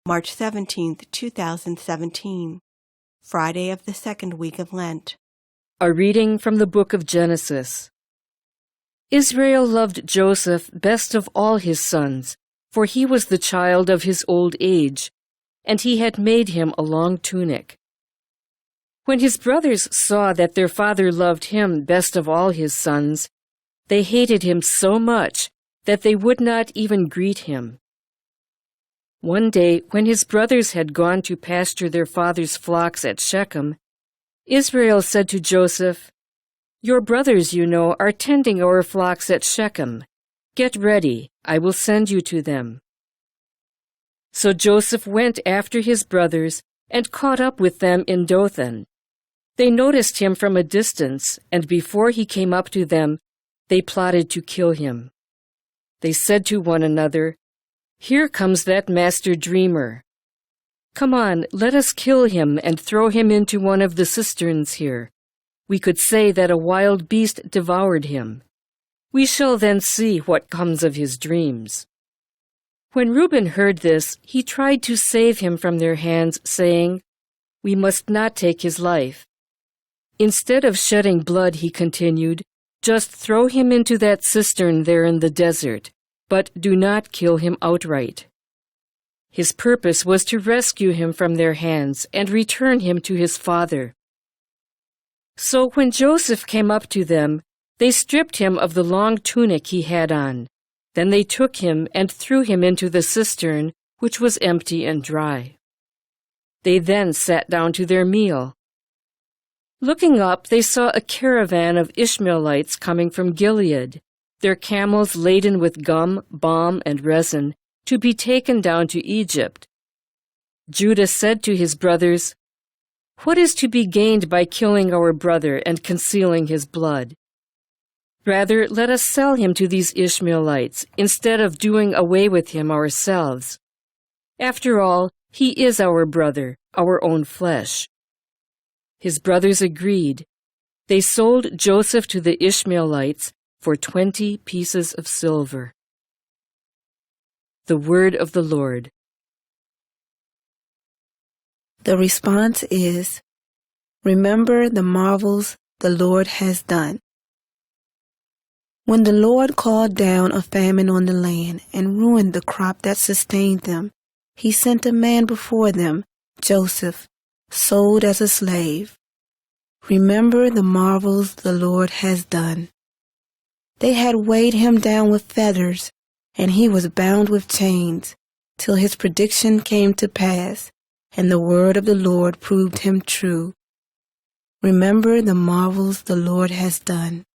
March 17, 2017, Friday of the second week of Lent. A reading from the book of Genesis. Israel loved Joseph best of all his sons, for he was the child of his old age, and he had made him a long tunic. When his brothers saw that their father loved him best of all his sons, they hated him so much that they would not even greet him. One day, when his brothers had gone to pasture their father's flocks at Shechem, Israel said to Joseph, "Your brothers, you know, are tending our flocks at Shechem. Get ready, I will send you to them." So Joseph went after his brothers and caught up with them in Dothan. They noticed him from a distance, and before he came up to them, they plotted to kill him. They said to one another, "Here comes that master dreamer. Come on, let us kill him and throw him into one of the cisterns here. We could say that a wild beast devoured him. We shall then see what comes of his dreams." When Reuben heard this, he tried to save him from their hands, saying, "We must not take his life." Instead of shedding blood, he continued, "Just throw him into that cistern there in the desert, but do not kill him outright." His purpose was to rescue him from their hands and return him to his father. So when Joseph came up to them, they stripped him of the long tunic he had on. Then they took him and threw him into the cistern, which was empty and dry. They then sat down to their meal. Looking up, they saw a caravan of Ishmaelites coming from Gilead, their camels laden with gum, balm, and resin, to be taken down to Egypt. Judah said to his brothers, "What is to be gained by killing our brother and concealing his blood? Rather, let us sell him to these Ishmaelites, instead of doing away with him ourselves. After all, he is our brother, our own flesh." His brothers agreed. They sold Joseph to the Ishmaelites for 20 pieces of silver. The word of the Lord. The response is, "Remember the marvels the Lord has done." When the Lord called down a famine on the land and ruined the crop that sustained them, he sent a man before them, Joseph, sold as a slave. Remember the marvels the Lord has done. They had weighed him down with feathers, and he was bound with chains, till his prediction came to pass, and the word of the Lord proved him true. Remember the marvels the Lord has done.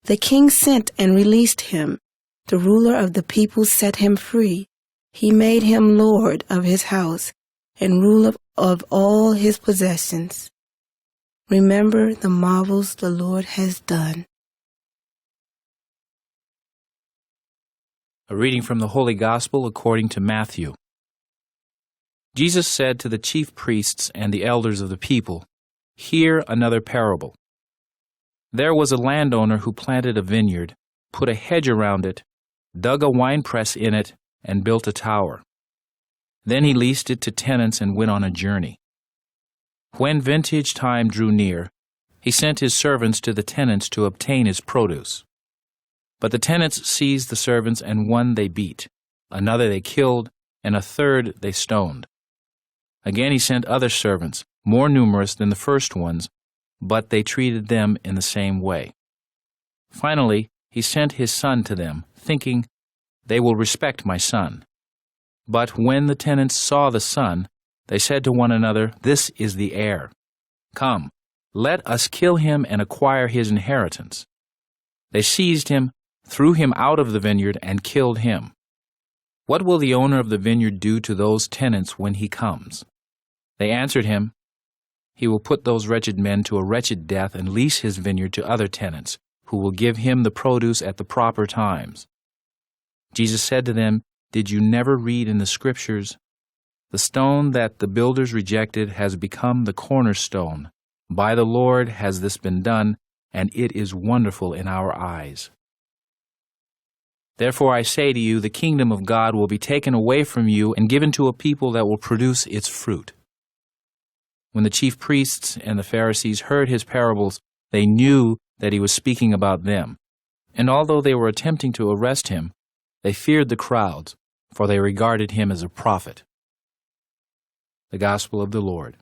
The king sent and released him. The ruler of the people set him free. He made him lord of his house and ruler of all his possessions. Remember the marvels the Lord has done. A reading from the Holy Gospel according to Matthew. Jesus said to the chief priests and the elders of the people, "Hear another parable. There was a landowner who planted a vineyard, put a hedge around it, dug a winepress in it, and built a tower. Then he leased it to tenants and went on a journey. When vintage time drew near, he sent his servants to the tenants to obtain his produce. But the tenants seized the servants, and one they beat, another they killed, and a third they stoned. Again he sent other servants, more numerous than the first ones, but they treated them in the same way. Finally, he sent his son to them, thinking, 'They will respect my son.' But when the tenants saw the son, they said to one another, 'This is the heir. Come, let us kill him and acquire his inheritance.' They seized him, threw him out of the vineyard, and killed him. What will the owner of the vineyard do to those tenants when he comes?" They answered him, "He will put those wretched men to a wretched death and lease his vineyard to other tenants, who will give him the produce at the proper times." Jesus said to them, "Did you never read in the Scriptures, 'The stone that the builders rejected has become the cornerstone. By the Lord has this been done, and it is wonderful in our eyes.'" Therefore I say to you, the kingdom of God will be taken away from you and given to a people that will produce its fruit." When the chief priests and the Pharisees heard his parables, they knew that he was speaking about them. And although they were attempting to arrest him, they feared the crowds, for they regarded him as a prophet. The Gospel of the Lord.